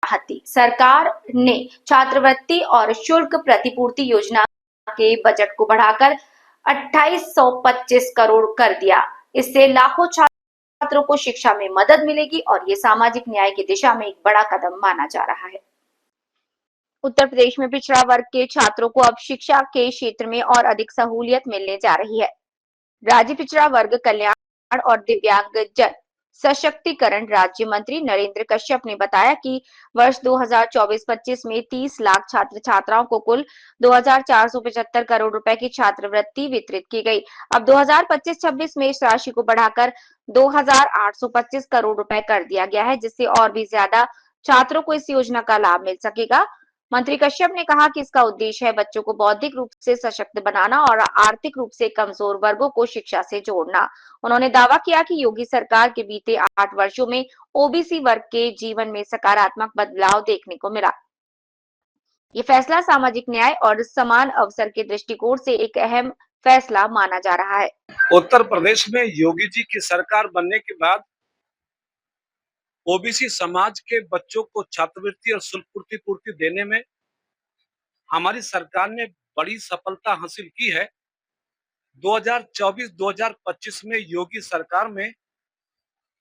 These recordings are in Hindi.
राहत दी। सरकार ने छात्रवृत्ति और शुल्क प्रतिपूर्ति योजना के बजट को बढ़ाकर 2825 करोड़ कर दिया। इससे लाखों छात्रों को शिक्षा में मदद मिलेगी और ये सामाजिक न्याय की दिशा में एक बड़ा कदम माना जा रहा है। उत्तर प्रदेश में पिछड़ा वर्ग के छात्रों को अब शिक्षा के क्षेत्र में और अधिक सहूलियत मिलने जा रही है। राज्य पिछड़ा वर्ग कल्याण और दिव्यांगजन सशक्तिकरण राज्य मंत्री नरेंद्र कश्यप ने बताया कि वर्ष 2024-25 में 30 लाख छात्र छात्राओं को कुल 2475 करोड़ रुपए की छात्रवृत्ति वितरित की गई। अब 2025-26 में इस राशि को बढ़ाकर 2825 करोड़ रुपए कर दिया गया है, जिससे और भी ज्यादा छात्रों को इस योजना का लाभ मिल सकेगा। मंत्री कश्यप ने कहा कि इसका उद्देश्य है बच्चों को बौद्धिक रूप से सशक्त बनाना और आर्थिक रूप से कमजोर वर्गों को शिक्षा से जोड़ना। उन्होंने दावा किया कि योगी सरकार के बीते 8 वर्षों में ओबीसी वर्ग के जीवन में सकारात्मक बदलाव देखने को मिला। ये फैसला सामाजिक न्याय और समान अवसर के दृष्टिकोण से एक अहम फैसला माना जा रहा है। उत्तर प्रदेश में योगी जी की सरकार बनने के बाद ओबीसी समाज के बच्चों को छात्रवृत्ति और शुल्क प्रतिपूर्ति देने में हमारी सरकार ने बड़ी सफलता हासिल की है। 2024-2025 में योगी सरकार में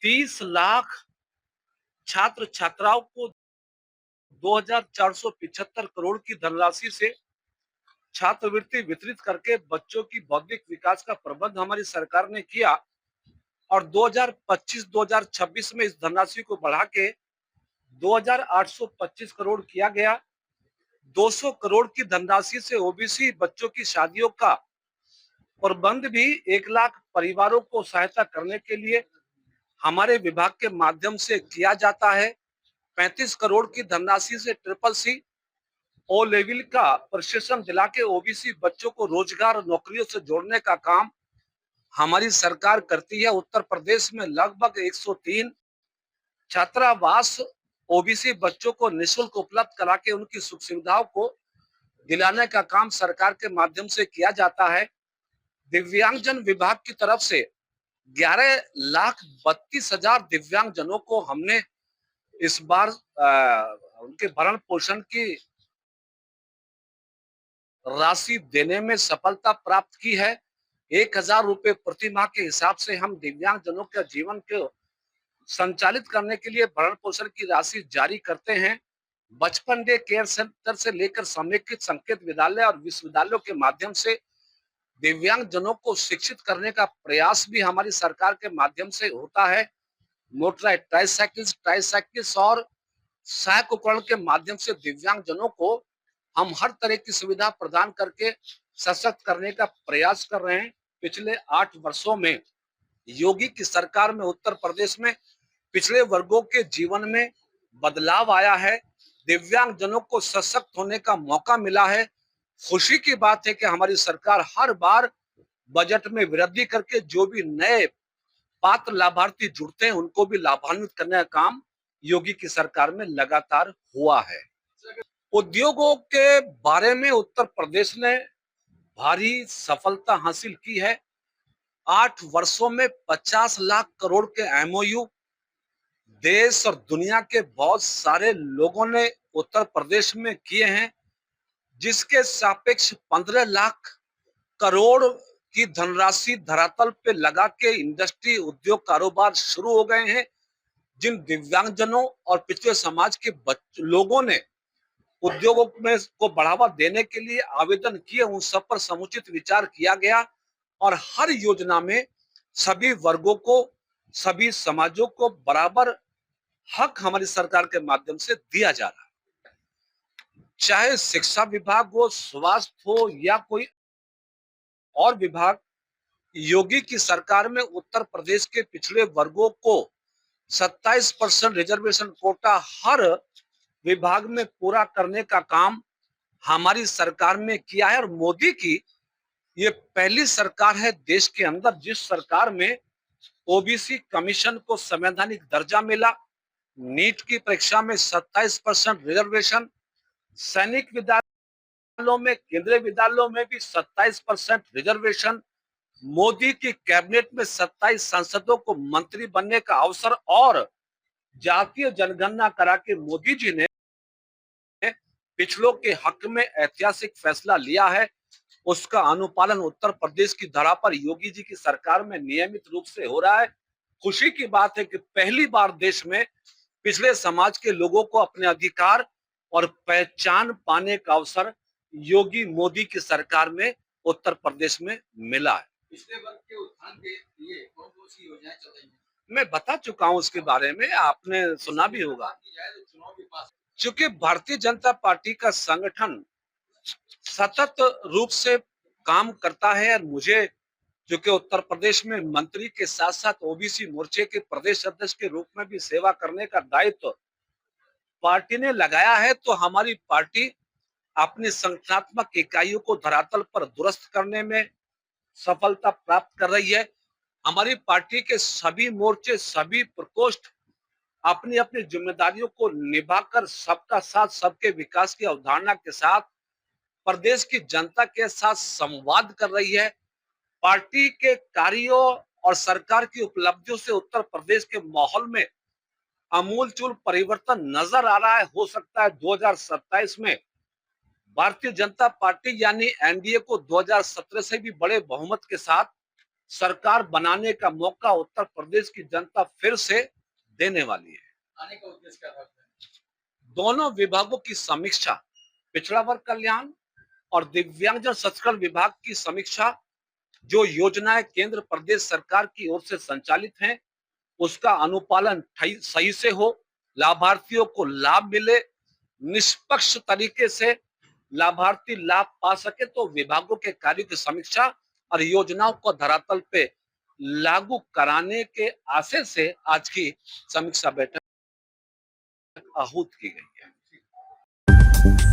30 लाख छात्र छात्राओं को 2475 करोड़ की धनराशि से छात्रवृत्ति वितरित करके बच्चों की बौद्धिक विकास का प्रबंध हमारी सरकार ने किया और 2025-2026 में इस धनराशि को बढ़ा के 2825 करोड़ किया गया। 200 करोड़ की धनराशि से ओबीसी बच्चों की शादियों का प्रबंध भी 1 लाख परिवारों को सहायता करने के लिए हमारे विभाग के माध्यम से किया जाता है। 35 करोड़ की धनराशि से CCC ओ लेवल का प्रशिक्षण दिला के ओबीसी बच्चों को रोजगार और नौकरियों से जोड़ने का काम हमारी सरकार करती है। उत्तर प्रदेश में लगभग 103 छात्रावास ओबीसी बच्चों को निःशुल्क उपलब्ध करा के उनकी सुख सुविधाओं को दिलाने का काम सरकार के माध्यम से किया जाता है। दिव्यांगजन विभाग की तरफ से 11,32,000 दिव्यांगजनों को हमने इस बार उनके भरण पोषण की राशि देने में सफलता प्राप्त की है। 1,000 रुपए प्रति माह के हिसाब से हम दिव्यांगजनों के जीवन को संचालित करने के लिए भरण पोषण की राशि जारी करते हैं। बचपन डे केयर सेंटर से लेकर समेकित संकेत विद्यालय और विश्वविद्यालयों के माध्यम से दिव्यांगजनों को शिक्षित करने का प्रयास भी हमारी सरकार के माध्यम से होता है। मोटराइज ट्राईसाइकिल्स और सहायक उपकरण के माध्यम से दिव्यांगजनों को हम हर तरह की सुविधा प्रदान करके सशक्त करने का प्रयास कर रहे हैं। पिछले 8 वर्षों में योगी की सरकार में उत्तर प्रदेश में पिछड़े वर्गों के जीवन में बदलाव आया है। दिव्यांगजनों को सशक्त होने का मौका मिला है। खुशी की बात है कि हमारी सरकार हर बार बजट में वृद्धि करके जो भी नए पात्र लाभार्थी जुड़ते हैं उनको भी लाभान्वित करने का काम योगी की सरकार में लगातार हुआ है। उद्योगों के बारे में उत्तर प्रदेश ने भारी सफलता हासिल की है। 8 वर्षों में 50 लाख करोड़ के एमओयू देश और दुनिया के बहुत सारे लोगों ने उत्तर प्रदेश में किए हैं, जिसके सापेक्ष 15 लाख करोड़ की धनराशि धरातल पे लगा के इंडस्ट्री उद्योग कारोबार शुरू हो गए हैं। जिन दिव्यांगजनों और पिछड़े समाज के लोगों ने उद्योगों में को बढ़ावा देने के लिए आवेदन किए, उन सब पर समुचित विचार किया गया और हर योजना में सभी वर्गों को, सभी समाजों को बराबर हक हमारी सरकार के माध्यम से दिया जा रहा है। चाहे शिक्षा विभाग हो, स्वास्थ्य हो या कोई और विभाग, योगी की सरकार में उत्तर प्रदेश के पिछड़े वर्गों को 27% रिजर्वेशन कोटा हर विभाग में पूरा करने का काम हमारी सरकार में किया है। और मोदी की ये पहली सरकार है देश के अंदर जिस सरकार में ओबीसी कमीशन को संवैधानिक दर्जा मिला। नीट की परीक्षा में 27% रिजर्वेशन, सैनिक विद्यालयों में, केंद्रीय विद्यालयों में भी 27% रिजर्वेशन, मोदी की कैबिनेट में 27 सांसदों को मंत्री बनने का अवसर और जातीय जनगणना करा के मोदी जी ने पिछड़ों के हक में ऐतिहासिक फैसला लिया है, उसका अनुपालन उत्तर प्रदेश की धरा पर योगी जी की सरकार में नियमित रूप से हो रहा है। खुशी की बात है कि पहली बार देश में पिछड़े समाज के लोगों को अपने अधिकार और पहचान पाने का अवसर योगी मोदी की सरकार में उत्तर प्रदेश में मिला है। पिछड़े वर्ग के उत्थान के लिए कौन कौन सी योजनाएं चल रही हैं? मैं बता चुका हूं उसके बारे में, आपने सुना भी होगा। चुनाव भी पास। चूंकि भारतीय जनता पार्टी का संगठन सतत रूप से काम करता है और मुझे जो कि उत्तर प्रदेश में मंत्री के साथ साथ ओबीसी मोर्चे के प्रदेश अध्यक्ष के रूप में भी सेवा करने का दायित्व पार्टी ने लगाया है, तो हमारी पार्टी अपनी संगठनात्मक इकाइयों को धरातल पर दुरुस्त करने में सफलता प्राप्त कर रही है। हमारी पार्टी के सभी मोर्चे, सभी प्रकोष्ठ अपनी अपनी जिम्मेदारियों को निभाकर सबका साथ सबके विकास की अवधारणा के साथ प्रदेश की जनता के साथ संवाद कर रही है। पार्टी के कार्यों और सरकार की उपलब्धियों से उत्तर प्रदेश के माहौल में आमूलचूल परिवर्तन नजर आ रहा है। हो सकता है 2027 में भारतीय जनता पार्टी यानी एनडीए को 2017 से भी बड़े बहुमत के साथ सरकार बनाने का मौका उत्तर प्रदेश की जनता फिर से देने वाली है। आने का उद्देश्य क्या था? दोनों विभागों की समीक्षा, पिछड़ा वर्ग कल्याण और दिव्यांगजन सशक्तिकरण विभाग की समीक्षा, जो योजनाएं केंद्र प्रदेश सरकार की ओर से संचालित हैं, उसका अनुपालन सही से हो, लाभार्थियों को लाभ मिले, निष्पक्ष तरीके से लाभार्थी लाभ पा सके, तो विभागों के कार्यों की समीक्षा और योजनाओं को धरातल पे लागू कराने के आशय से आज की समीक्षा बैठक आहूत की गई है।